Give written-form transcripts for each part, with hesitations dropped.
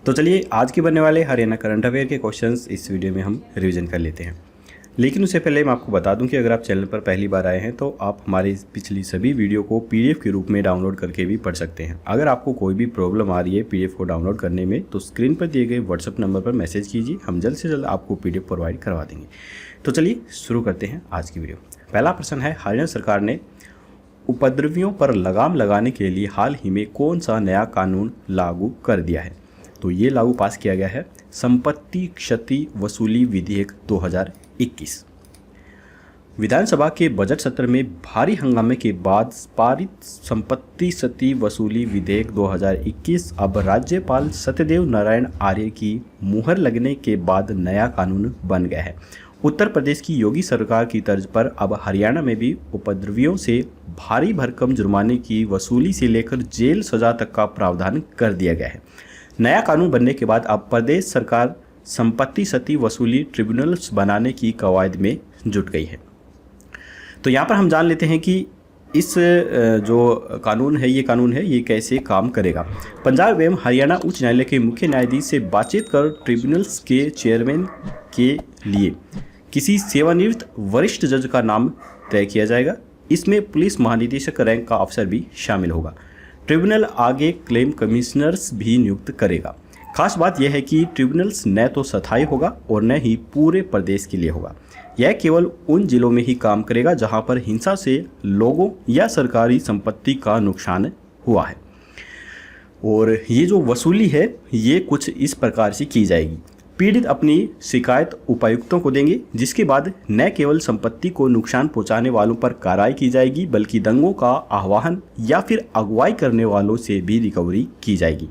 तो चलिए आज के बनने वाले हरियाणा करंट अफेयर के क्वेश्चंस इस वीडियो में हम रिवीजन कर लेते हैं। लेकिन उससे पहले मैं आपको बता दूं कि अगर आप चैनल पर पहली बार आए हैं तो आप हमारी पिछली सभी वीडियो को पीडीएफ के रूप में डाउनलोड करके भी पढ़ सकते हैं। अगर आपको कोई भी प्रॉब्लम आ रही है पीडीएफ को डाउनलोड करने में तो स्क्रीन पर दिए गए व्हाट्सएप नंबर पर मैसेज कीजिए, हम जल्द से जल्द आपको पीडीएफ प्रोवाइड करवा देंगे। तो चलिए शुरू करते हैं आज की वीडियो। पहला प्रश्न है, हरियाणा सरकार ने उपद्रवियों पर लगाम लगाने के लिए हाल ही में कौन सा नया कानून लागू कर दिया है? तो ये लागू पास किया गया है संपत्ति क्षति वसूली विधेयक 2021। विधानसभा के बजट सत्र में भारी हंगामे के बाद पारित संपत्ति क्षति वसूली विधेयक 2021 अब राज्यपाल सत्यदेव नारायण आर्य की मुहर लगने के बाद नया कानून बन गया है। उत्तर प्रदेश की योगी सरकार की तर्ज पर अब हरियाणा में भी उपद्रवियों से भारी भरकम जुर्माने की वसूली से लेकर जेल सजा तक का प्रावधान कर दिया गया है। नया कानून बनने के बाद अब प्रदेश सरकार संपत्ति क्षति वसूली ट्रिब्यूनल्स बनाने की कवायद में जुट गई है। तो यहाँ पर हम जान लेते हैं कि इस जो कानून है ये कैसे काम करेगा। पंजाब एवं हरियाणा उच्च न्यायालय के मुख्य न्यायाधीश से बातचीत कर ट्रिब्यूनल्स के चेयरमैन के लिए किसी सेवानिवृत्त वरिष्ठ जज का नाम तय किया जाएगा। इसमें पुलिस महानिदेशक रैंक का अफसर भी शामिल होगा। ट्रिब्यूनल आगे क्लेम कमिश्नर्स भी नियुक्त करेगा। खास बात यह है कि ट्रिब्यूनल्स न तो स्थायी होगा और न ही पूरे प्रदेश के लिए होगा। यह केवल उन जिलों में ही काम करेगा जहां पर हिंसा से लोगों या सरकारी संपत्ति का नुकसान हुआ है। और ये जो वसूली है ये कुछ इस प्रकार से की जाएगी। पीड़ित अपनी शिकायत उपायुक्तों को देंगे, जिसके बाद न केवल संपत्ति को नुकसान पहुंचाने वालों पर कार्रवाई की जाएगी बल्कि दंगों का आह्वान या फिर अगुवाई करने वालों से भी रिकवरी की जाएगी।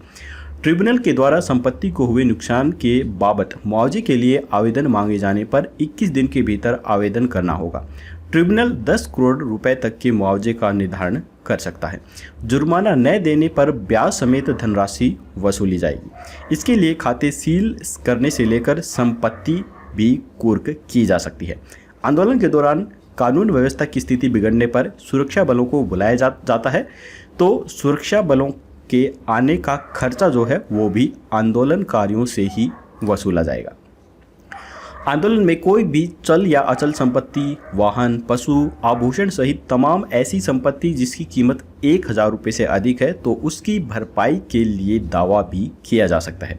ट्रिब्यूनल के द्वारा संपत्ति को हुए नुकसान के बाबत मुआवजे के लिए आवेदन मांगे जाने पर 21 दिन के भीतर आवेदन करना होगा। ट्रिब्यूनल 10 करोड़ रुपए तक के मुआवजे का निर्धारण कर सकता है। जुर्माना न देने पर ब्याज समेत धनराशि वसूली जाएगी। इसके लिए खाते सील करने से लेकर संपत्ति भी कुर्क की जा सकती है। आंदोलन के दौरान कानून व्यवस्था की स्थिति बिगड़ने पर सुरक्षा बलों को बुलाया जाता है, तो सुरक्षा बलों के आने का खर्चा जो है वो भी आंदोलनकारियों से ही वसूला जाएगा। आंदोलन में कोई भी चल या अचल संपत्ति, वाहन, पशु, आभूषण सहित तमाम ऐसी संपत्ति जिसकी कीमत 1000 रुपये से अधिक है तो उसकी भरपाई के लिए दावा भी किया जा सकता है।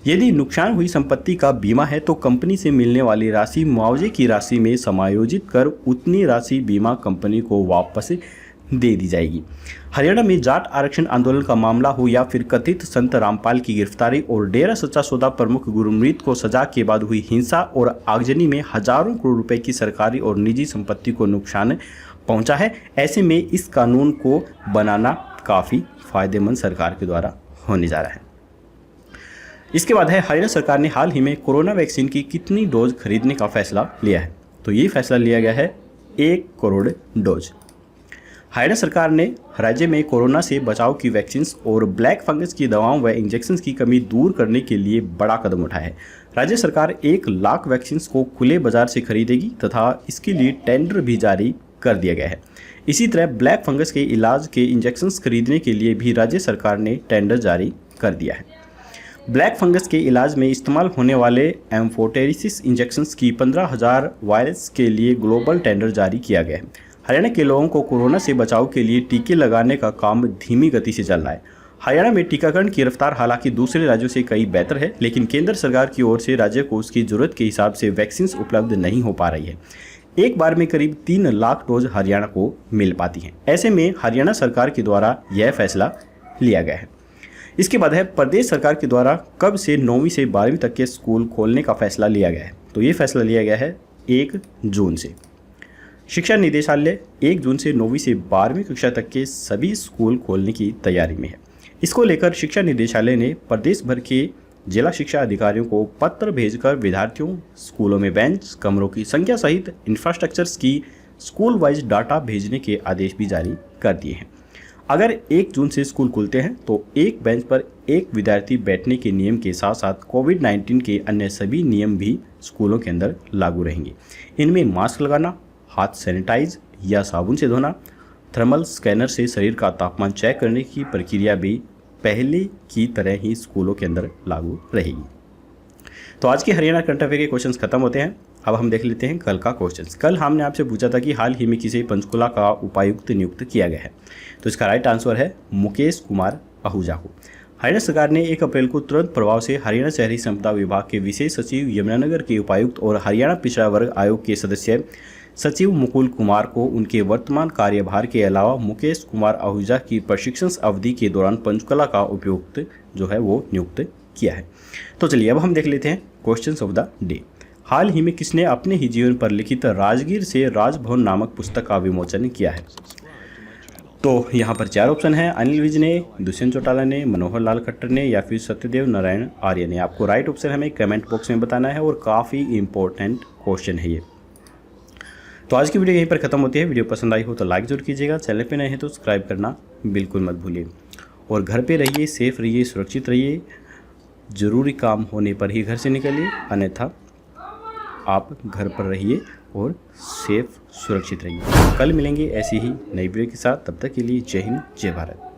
यदि नुकसान हुई संपत्ति का बीमा है तो कंपनी से मिलने वाली राशि मुआवजे की राशि में समायोजित कर उतनी राशि बीमा कंपनी को वापस दे दी जाएगी। हरियाणा में जाट आरक्षण आंदोलन का मामला हो या फिर कथित संत रामपाल की गिरफ्तारी और डेरा सच्चा सौदा प्रमुख गुरमीत को सजा के बाद हुई हिंसा और आगजनी में हजारों करोड़ रुपए की सरकारी और निजी संपत्ति को नुकसान पहुंचा है। ऐसे में इस कानून को बनाना काफ़ी फायदेमंद सरकार के द्वारा होने जा रहा है। इसके बाद है, हरियाणा सरकार ने हाल ही में कोरोना वैक्सीन की कितनी डोज खरीदने का फैसला लिया है? तो ये फैसला लिया गया है 1 करोड़ डोज। हरियाणा सरकार ने राज्य में कोरोना से बचाव की वैक्सीन और ब्लैक फंगस की दवाओं व इंजेक्शन की कमी दूर करने के लिए बड़ा कदम उठाया है। राज्य सरकार 1 लाख वैक्सीन को खुले बाजार से खरीदेगी तथा इसके लिए टेंडर भी जारी कर दिया गया है। इसी तरह ब्लैक फंगस के इलाज के इंजेक्शन खरीदने के लिए भी राज्य सरकार ने टेंडर जारी कर दिया है। ब्लैक फंगस के इलाज में इस्तेमाल होने वाले एम्फोटेरिसिस इंजेक्शन की 15,000 वायरस के लिए ग्लोबल टेंडर जारी किया गया है। हरियाणा के लोगों को कोरोना से बचाव के लिए टीके लगाने का काम धीमी गति से चल रहा है। हरियाणा में टीकाकरण की रफ्तार हालांकि दूसरे राज्यों से कई बेहतर है, लेकिन केंद्र सरकार की ओर से राज्य को उसकी जरूरत के हिसाब से वैक्सीन उपलब्ध नहीं हो पा रही है। एक बार में करीब 3 लाख डोज हरियाणा को मिल पाती हैं। ऐसे में हरियाणा सरकार के द्वारा यह फैसला लिया गया है। इसके बाद है, प्रदेश सरकार के द्वारा कब से 9वीं से 12वीं तक के स्कूल खोलने का फैसला लिया गया है? तो ये फैसला लिया गया है 1 जून से। शिक्षा निदेशालय 1 जून से 9वीं से 12वीं कक्षा तक के सभी स्कूल खोलने की तैयारी में है। इसको लेकर शिक्षा निदेशालय ने प्रदेश भर के जिला शिक्षा अधिकारियों को पत्र भेजकर विद्यार्थियों, स्कूलों में बेंच, कमरों की संख्या सहित इंफ्रास्ट्रक्चर्स की स्कूल वाइज डाटा भेजने के आदेश भी जारी कर दिए हैं। अगर 1 जून से स्कूल खुलते हैं तो एक बेंच पर एक विद्यार्थी बैठने के नियम के साथ साथ कोविड-19 के अन्य सभी नियम भी स्कूलों के अंदर लागू रहेंगे। इनमें मास्क लगाना, हाथ सैनिटाइज या साबुन से धोना, थर्मल स्कैनर से शरीर का तापमान चेक करने की प्रक्रिया भी पहले की तरह ही स्कूलों के अंदर लागू रहेगी। तो आज के हरियाणा करंट अफेयर के क्वेश्चंस खत्म होते हैं। अब हम देख लेते हैं कल का क्वेश्चंस। कल हमने आपसे पूछा था कि हाल ही में किसे पंचकुला का उपायुक्त नियुक्त किया गया है। तो इसका राइट आंसर है मुकेश कुमार आहूजा को। हरियाणा सरकार ने 1 अप्रैल को तुरंत प्रभाव से हरियाणा शहरी संपदा विभाग के विशेष सचिव यमुनानगर के उपायुक्त और हरियाणा पिछड़ा वर्ग आयोग के सदस्य सचिव मुकुल कुमार को उनके वर्तमान कार्यभार के अलावा मुकेश कुमार आहूजा की प्रशिक्षण अवधि के दौरान पंचकुला का उपयुक्त जो है वो नियुक्त किया है। तो चलिए अब हम देख लेते हैं क्वेश्चंस ऑफ द डे। हाल ही में किसने अपने ही जीवन पर लिखित राजगीर से राजभवन नामक पुस्तक का विमोचन किया है। तो यहाँ पर 4 ऑप्शन है, अनिल विज ने, दुष्यंत चौटाला ने, मनोहर लाल खट्टर ने या फिर सत्यदेव नारायण आर्य ने। आपको राइट ऑप्शन हमें कमेंट बॉक्स में बताना है और काफ़ी इंपॉर्टेंट क्वेश्चन है ये। तो आज की वीडियो यहीं पर खत्म होती है। वीडियो पसंद आई हो तो लाइक जरूर कीजिएगा, चैनल पे नए हैं तो सब्सक्राइब करना बिल्कुल मत भूलिए और घर पे रहिए, सेफ रहिए, सुरक्षित रहिए। ज़रूरी काम होने पर ही घर से निकलिए, अन्यथा आप घर पर रहिए और सेफ सुरक्षित रहिए। कल मिलेंगे ऐसी ही नई वीडियो के साथ, तब तक के लिए जय हिंद, जय भारत।